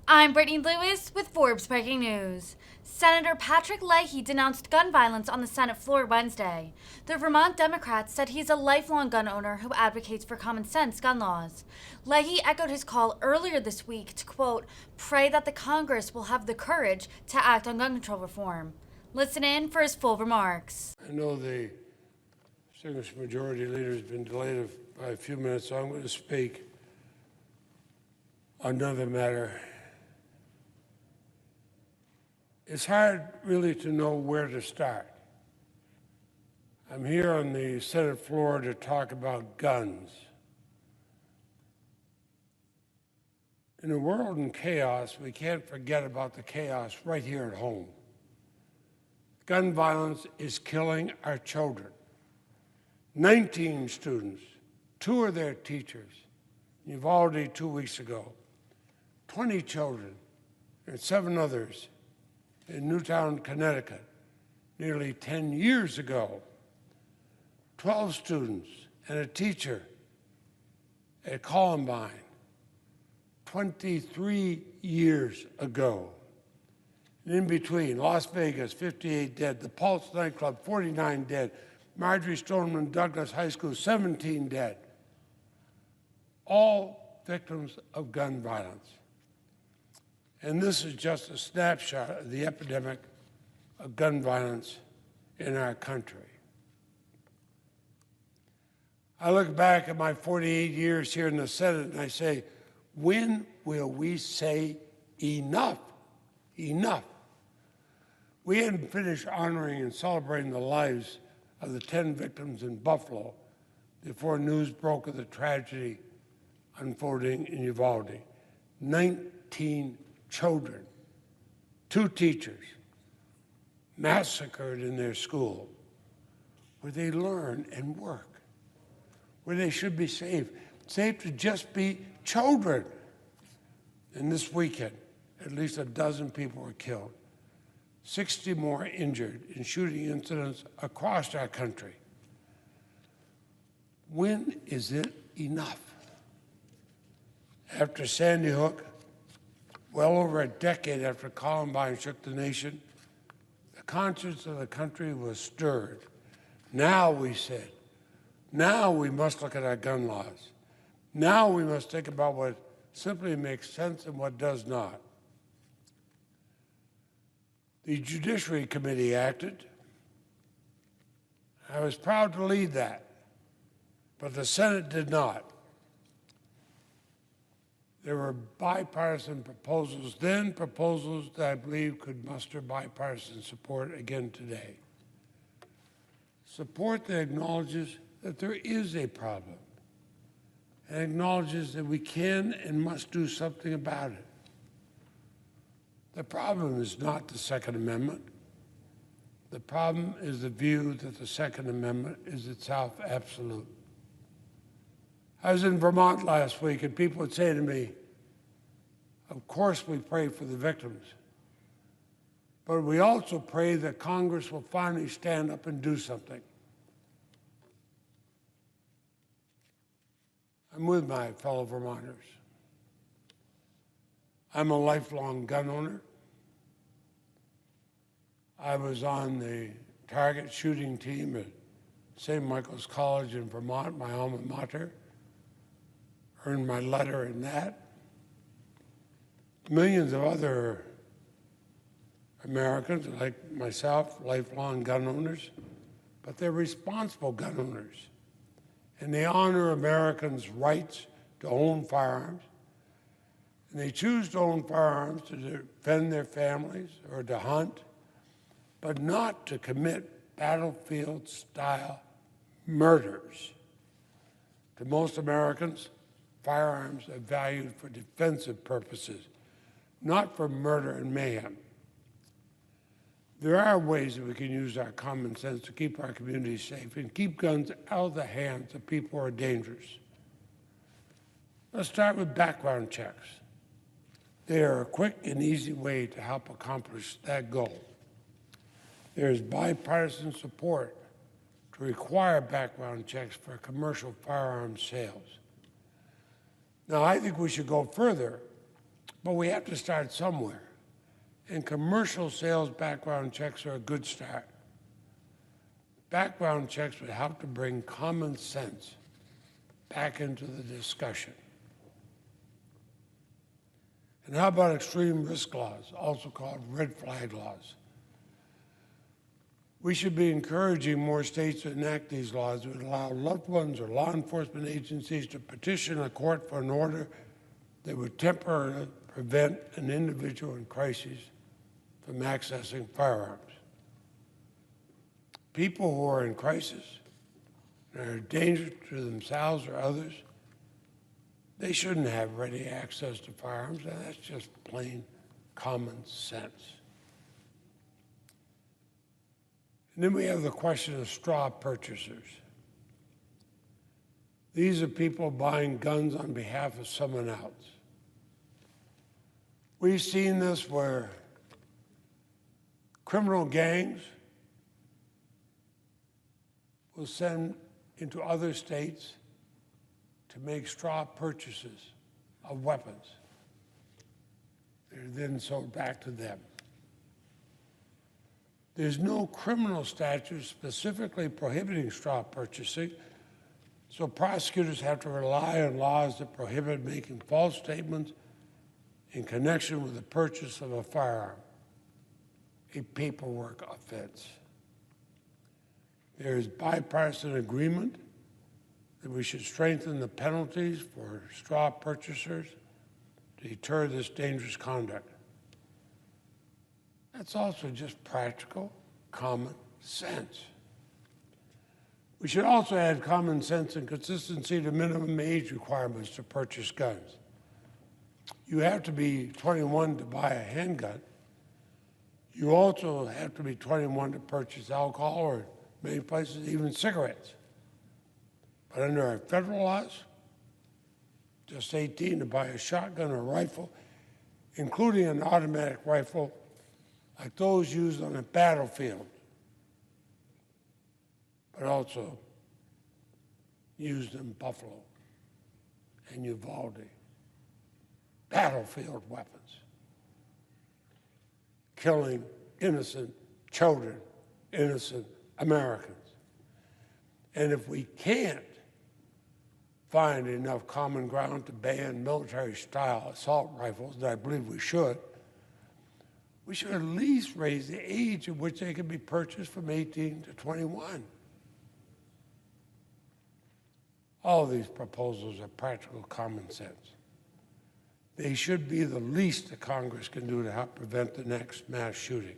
I'm Brittany Lewis with Forbes Breaking News. Senator Patrick Leahy denounced gun violence on the Senate floor Wednesday. The Vermont Democrat said he's a lifelong gun owner who advocates for common sense gun laws. Leahy echoed his call earlier this week to, quote, pray that the Congress will have the courage to act on gun control reform. Listen in for his full remarks. I know the distinguished majority leader has been delayed by a few minutes, so I'm going to speak on another matter. It's hard really to know where to start. I'm here on the Senate floor to talk about guns. In a world in chaos, we can't forget about the chaos right here at home. Gun violence is killing our children. 19 students, 2 of their teachers, Uvalde 2 weeks ago, 20 children, and 7 others in Newtown, Connecticut, nearly 10 years ago, 12 students and a teacher at Columbine, 23 years ago. And in between, Las Vegas, 58 dead, the Pulse nightclub, 49 dead, Marjorie Stoneman Douglas High School, 17 dead. All victims of gun violence. And this is just a snapshot of the epidemic of gun violence in our country. I look back at my 48 years here in the Senate and I say, when will we say enough? Enough. We hadn't finished honoring and celebrating the lives of the 10 victims in Buffalo before news broke of the tragedy unfolding in Uvalde. 19 children, 2 teachers, massacred in their school, where they learn and work, where they should be safe to just be children. And this weekend, at least a dozen people were killed, 60 more injured in shooting incidents across our country. When is it enough? After Sandy Hook, well over a decade after Columbine shook the nation, the conscience of the country was stirred. Now, we said, now we must look at our gun laws. Now we must think about what simply makes sense and what does not. The Judiciary Committee acted. I was proud to lead that, but the Senate did not. There were bipartisan proposals then, proposals that I believe could muster bipartisan support again today. Support that acknowledges that there is a problem and acknowledges that we can and must do something about it. The problem is not the Second Amendment. The problem is the view that the Second Amendment is itself absolute. I was in Vermont last week, and people would say to me, of course we pray for the victims, but we also pray that Congress will finally stand up and do something. I'm with my fellow Vermonters. I'm a lifelong gun owner. I was on the target shooting team at St. Michael's College in Vermont, my alma mater. Earned my letter in that. Millions of other Americans, like myself, lifelong gun owners, but they're responsible gun owners. And they honor Americans' rights to own firearms. And they choose to own firearms to defend their families or to hunt, but not to commit battlefield-style murders. To most Americans, firearms are valued for defensive purposes, not for murder and mayhem. There are ways that we can use our common sense to keep our communities safe and keep guns out of the hands of people who are dangerous. Let's start with background checks. They are a quick and easy way to help accomplish that goal. There is bipartisan support to require background checks for commercial firearms sales. Now, I think we should go further But we have to start somewhere. And commercial sales background checks are a good start. Background checks would help to bring common sense back into the discussion. And how about extreme risk laws, also called red flag laws? We should be encouraging more states to enact these laws that would allow loved ones or law enforcement agencies to petition a court for an order that would temporarily prevent an individual in crisis from accessing firearms. People who are in crisis and are a danger to themselves or others, they shouldn't have ready access to firearms, and that's just plain common sense. And then we have the question of straw purchasers. These are people buying guns on behalf of someone else. We've seen this where criminal gangs will send into other states to make straw purchases of weapons. They're then sold back to them. There's no criminal statute specifically prohibiting straw purchasing, so prosecutors have to rely on laws that prohibit making false statements in connection with the purchase of a firearm, a paperwork offense. There is bipartisan agreement that we should strengthen the penalties for straw purchasers to deter this dangerous conduct. That's also just practical, common sense. We should also add common sense and consistency to minimum age requirements to purchase guns. You have to be 21 to buy a handgun. You also have to be 21 to purchase alcohol or, in many places, even cigarettes. But under our federal laws, just 18 to buy a shotgun or rifle, including an automatic rifle like those used on a battlefield, but also used in Buffalo and Uvalde. Battlefield weapons, killing innocent children, innocent Americans. And if we can't find enough common ground to ban military-style assault rifles, and I believe we should at least raise the age at which they can be purchased from 18 to 21. All these proposals are practical common sense. They should be the least that Congress can do to help prevent the next mass shooting.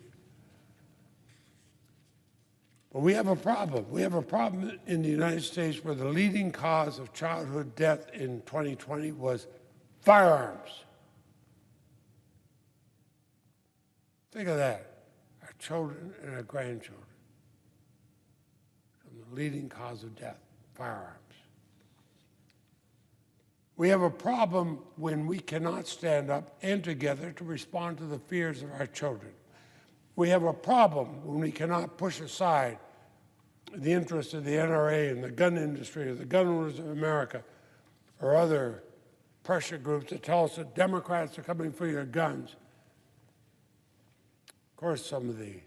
But we have a problem. We have a problem in the United States where the leading cause of childhood death in 2020 was firearms. Think of that, our children and our grandchildren. From the leading cause of death, firearms. We have a problem when we cannot stand up and together to respond to the fears of our children. We have a problem when we cannot push aside the interests of the NRA and the gun industry or the gun owners of America or other pressure groups that tell us that Democrats are coming for your guns. Of course, some of the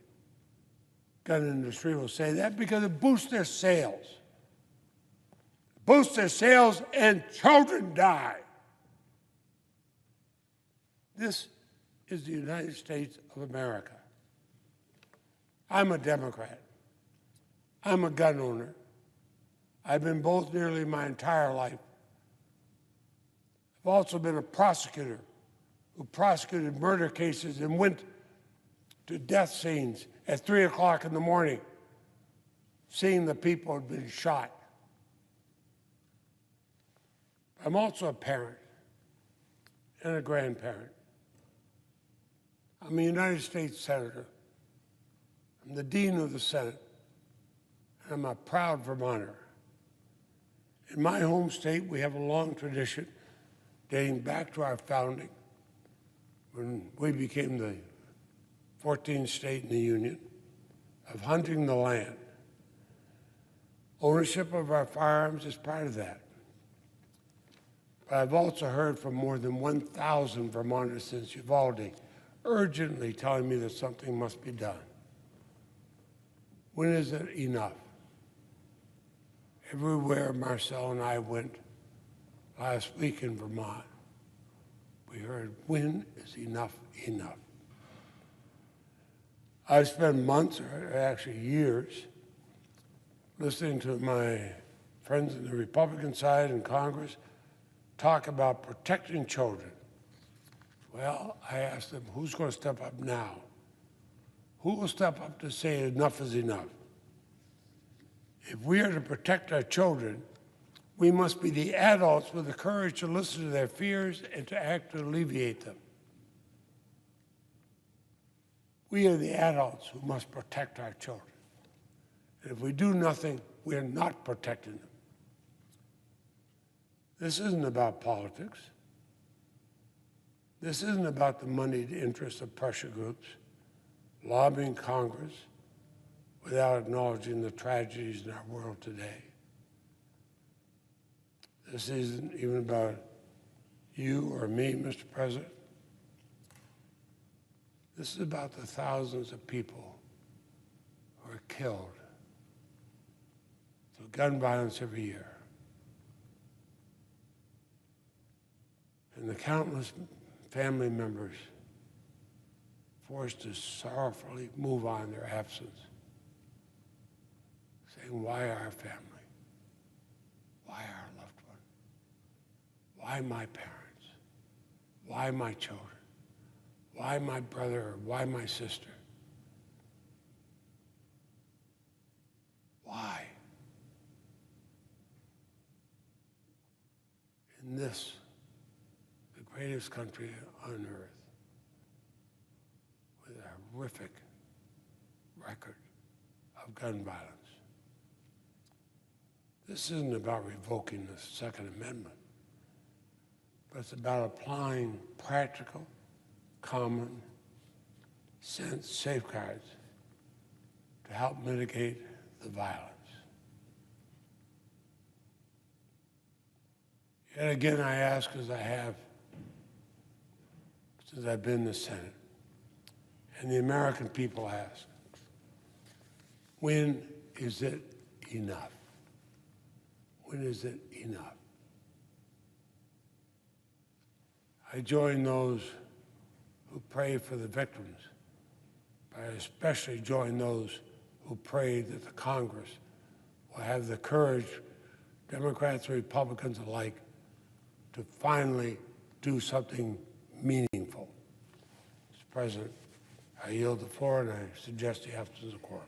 gun industry will say that because it boosts their sales. Boosts their sales and children die. This is the United States of America. I'm a Democrat. I'm a gun owner. I've been both nearly my entire life. I've also been a prosecutor who prosecuted murder cases and went to death scenes at 3 o'clock in the morning, seeing the people who had been shot. I'm also a parent and a grandparent. I'm a United States Senator. I'm the Dean of the Senate. And I'm a proud Vermonter. In my home state, we have a long tradition dating back to our founding, when we became the 14th state in the Union, of hunting the land. Ownership of our firearms is part of that. But I've also heard from more than 1,000 Vermonters since Uvalde, urgently telling me that something must be done. When is it enough? Everywhere Marcel and I went last week in Vermont, we heard, when is enough enough? I've spent months, or actually years, listening to my friends on the Republican side in Congress talk about protecting children. Well, I asked them, who's going to step up now? Who will step up to say enough is enough? If we are to protect our children, we must be the adults with the courage to listen to their fears and to act to alleviate them. We are the adults who must protect our children. And if we do nothing, we are not protecting them. This isn't about politics. This isn't about the moneyed interests of pressure groups lobbying Congress without acknowledging the tragedies in our world today. This isn't even about you or me, Mr. President. This is about the thousands of people who are killed through gun violence every year. And the countless family members forced to sorrowfully move on in their absence, saying, why our family? Why our loved one? Why my parents? Why my children? Why my brother or why my sister? Why? In this, the greatest country on earth, with a horrific record of gun violence. This isn't about revoking the Second Amendment, but it's about applying practical, common sense safeguards to help mitigate the violence. Yet again, I ask, as I have since I've been in the Senate, and the American people ask, when is it enough? When is it enough? I join those who pray for the victims, but I especially join those who pray that the Congress will have the courage, Democrats and Republicans alike, to finally do something meaningful. Mr. President, I yield the floor and I suggest the absence of quorum.